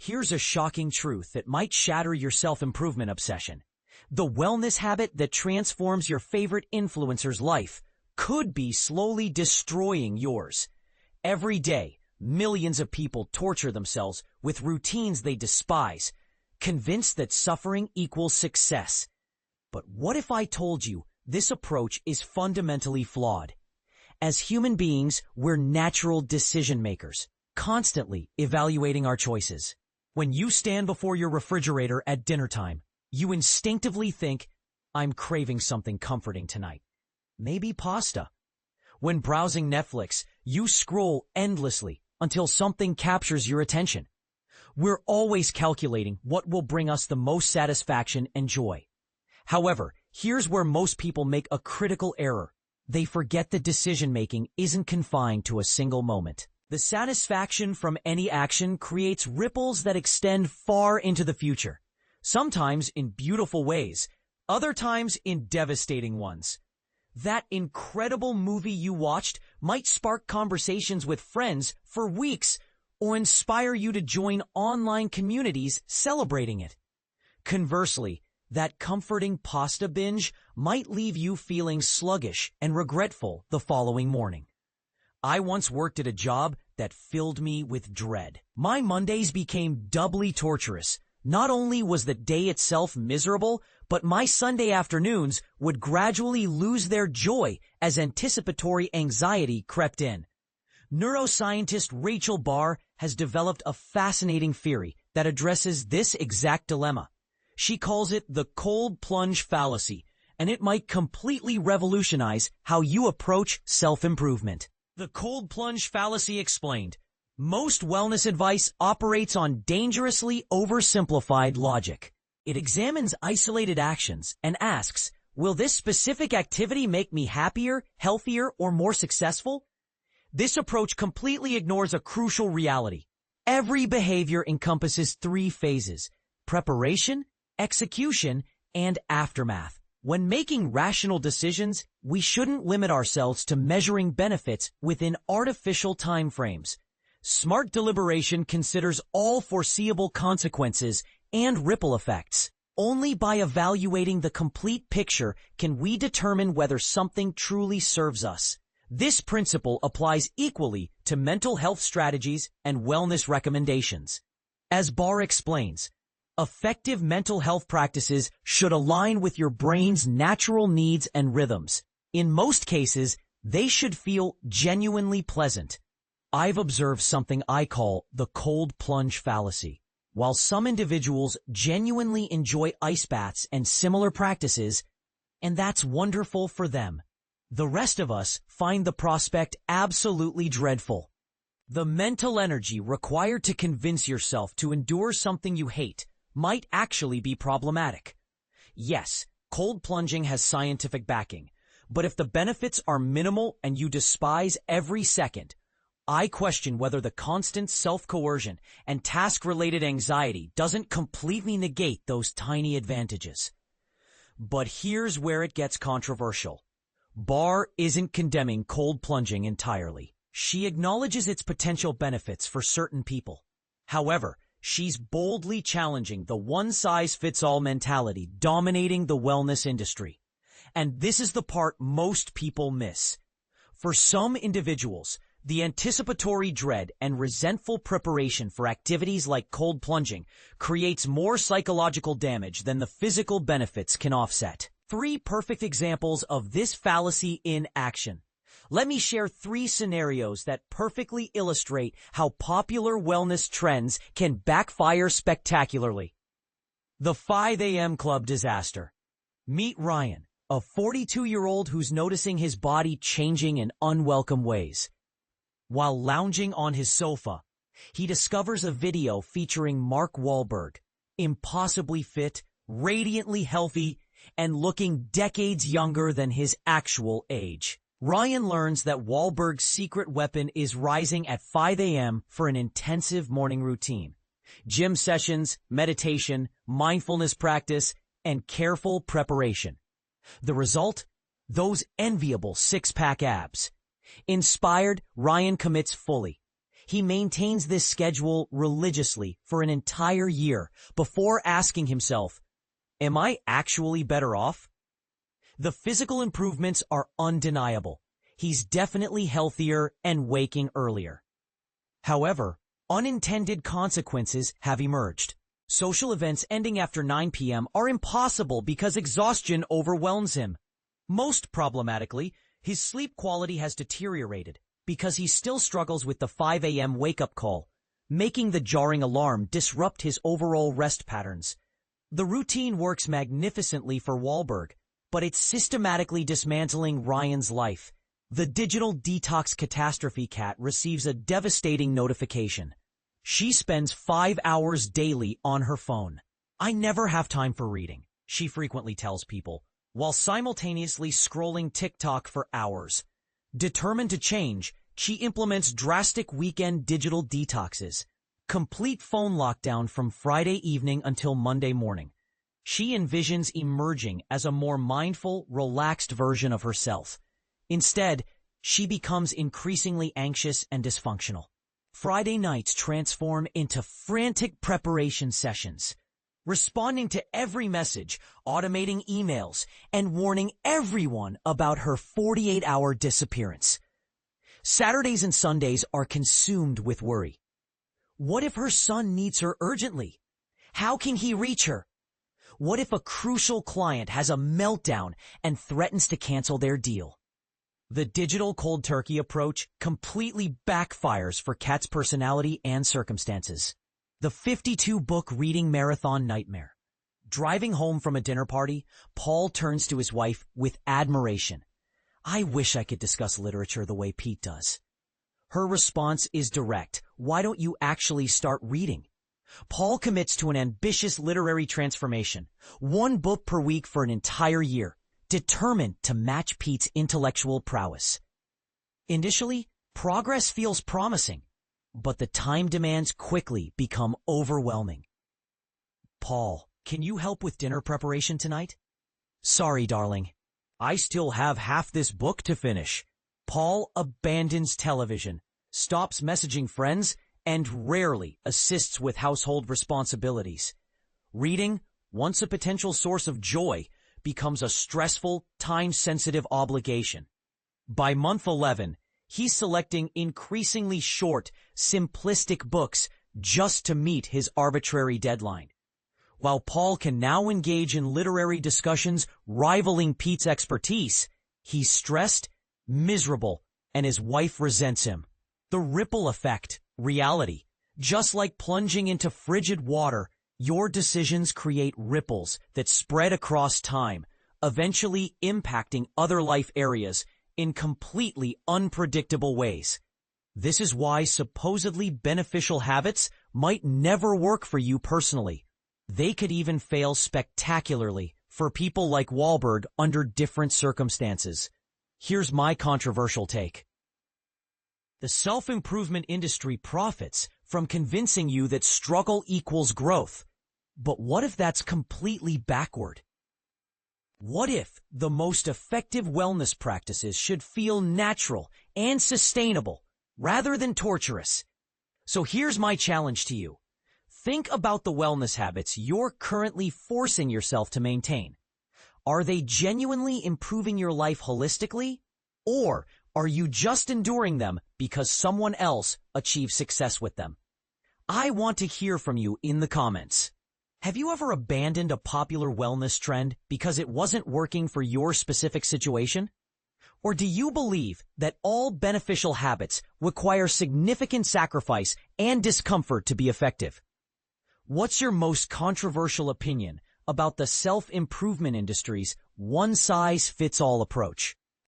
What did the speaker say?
Here's a shocking truth that might shatter your self-improvement obsession. The wellness habit that transforms your favorite influencer's life could be slowly destroying yours. Every day, millions of people torture themselves with routines they despise, convinced that suffering equals success. But what if I told you this approach is fundamentally flawed? As human beings, we're natural decision makers, constantly evaluating our choices. When you stand before your refrigerator at dinner time, you instinctively think, I'm craving something comforting tonight. Maybe pasta. When browsing Netflix, you scroll endlessly until something captures your attention. We're always calculating what will bring us the most satisfaction and joy. However, here's where most people make a critical error. They forget that decision-making isn't confined to a single moment. The satisfaction from any action creates ripples that extend far into the future, sometimes in beautiful ways, other times in devastating ones. That incredible movie you watched might spark conversations with friends for weeks or inspire you to join online communities celebrating it. Conversely, that comforting pasta binge might leave you feeling sluggish and regretful the following morning. I once worked at a job that filled me with dread. My Mondays became doubly torturous. Not only was the day itself miserable, but my Sunday afternoons would gradually lose their joy as anticipatory anxiety crept in. Neuroscientist Rachel Barr has developed a fascinating theory that addresses this exact dilemma. She calls it the Cold-Plunge Fallacy, and it might completely revolutionize how you approach self-improvement. The Cold-Plunge Fallacy explained. Most wellness advice operates on dangerously oversimplified logic. It examines isolated actions and asks, will this specific activity make me happier, healthier, or more successful? This approach completely ignores a crucial reality. Every behavior encompasses three phases: preparation, execution, and aftermath. When making rational decisions, we shouldn't limit ourselves to measuring benefits within artificial timeframes. Smart deliberation considers all foreseeable consequences and ripple effects. Only by evaluating the complete picture can we determine whether something truly serves us. This principle applies equally to mental health strategies and wellness recommendations. As Barr explains, effective mental health practices should align with your brain's natural needs and rhythms. In most cases, they should feel genuinely pleasant. I've observed something I call the cold plunge fallacy. While some individuals genuinely enjoy ice baths and similar practices, and that's wonderful for them, the rest of us find the prospect absolutely dreadful. The mental energy required to convince yourself to endure something you hate might actually be problematic. Yes, cold plunging has scientific backing, but if the benefits are minimal and you despise every second, I question whether the constant self-coercion and task-related anxiety doesn't completely negate those tiny advantages. But here's where it gets controversial. Barr isn't condemning cold plunging entirely. She acknowledges its potential benefits for certain people. However, she's boldly challenging the one-size-fits-all mentality dominating the wellness industry. And this is the part most people miss. For some individuals, the anticipatory dread and resentful preparation for activities like cold plunging creates more psychological damage than the physical benefits can offset. 3 perfect examples of this fallacy in action. Let me share 3 scenarios that perfectly illustrate how popular wellness trends can backfire spectacularly. The 5 a.m. Club disaster. Meet Ryan, a 42-year-old who's noticing his body changing in unwelcome ways. While lounging on his sofa, he discovers a video featuring Mark Wahlberg, impossibly fit, radiantly healthy, and looking decades younger than his actual age. Ryan learns that Wahlberg's secret weapon is rising at 5 a.m. for an intensive morning routine. Gym sessions, meditation, mindfulness practice, and careful preparation. The result? Those enviable 6-pack abs. Inspired, Ryan commits fully. He maintains this schedule religiously for an entire year before asking himself, am I actually better off? The physical improvements are undeniable. He's definitely healthier and waking earlier. However, unintended consequences have emerged. Social events ending after 9 p.m. are impossible because exhaustion overwhelms him. Most problematically, his sleep quality has deteriorated because he still struggles with the 5 a.m. wake-up call, making the jarring alarm disrupt his overall rest patterns. The routine works magnificently for Wahlberg, but it's systematically dismantling Ryan's life. The digital detox catastrophe cat receives a devastating notification. She spends 5 hours daily on her phone. I never have time for reading, she frequently tells people, while simultaneously scrolling TikTok for hours. Determined to change, she implements drastic weekend digital detoxes, complete phone lockdown from Friday evening until Monday morning. She envisions emerging as a more mindful, relaxed version of herself. Instead, she becomes increasingly anxious and dysfunctional. Friday nights transform into frantic preparation sessions, responding to every message, automating emails, and warning everyone about her 48-hour disappearance. Saturdays and Sundays are consumed with worry. What if her son needs her urgently? How can he reach her? What if a crucial client has a meltdown and threatens to cancel their deal? The digital cold turkey approach completely backfires for Kat's personality and circumstances. The 52-book reading marathon nightmare. Driving home from a dinner party, Paul turns to his wife with admiration. I wish I could discuss literature the way Pete does. Her response is direct. Why don't you actually start reading? Paul commits to an ambitious literary transformation, 1 book per week for an entire year, determined to match Pete's intellectual prowess. Initially, progress feels promising, but the time demands quickly become overwhelming. Paul, can you help with dinner preparation tonight? Sorry, darling. I still have half this book to finish. Paul abandons television, stops messaging friends, and rarely assists with household responsibilities. Reading, once a potential source of joy, becomes a stressful, time-sensitive obligation. By month 11, he's selecting increasingly short, simplistic books just to meet his arbitrary deadline. While Paul can now engage in literary discussions rivaling Pete's expertise, he's stressed, miserable, and his wife resents him. The ripple effect, reality. Just like plunging into frigid water, your decisions create ripples that spread across time, eventually impacting other life areas in completely unpredictable ways. This is why supposedly beneficial habits might never work for you personally. They could even fail spectacularly for people like Wahlberg under different circumstances. Here's my controversial take. The self-improvement industry profits from convincing you that struggle equals growth. But what if that's completely backward? What if the most effective wellness practices should feel natural and sustainable rather than torturous? So here's my challenge to you. Think about the wellness habits you're currently forcing yourself to maintain. Are they genuinely improving your life holistically? Or are you just enduring them because someone else achieved success with them? I want to hear from you in the comments. Have you ever abandoned a popular wellness trend because it wasn't working for your specific situation? Or do you believe that all beneficial habits require significant sacrifice and discomfort to be effective? What's your most controversial opinion about the self-improvement industry's one-size-fits-all approach?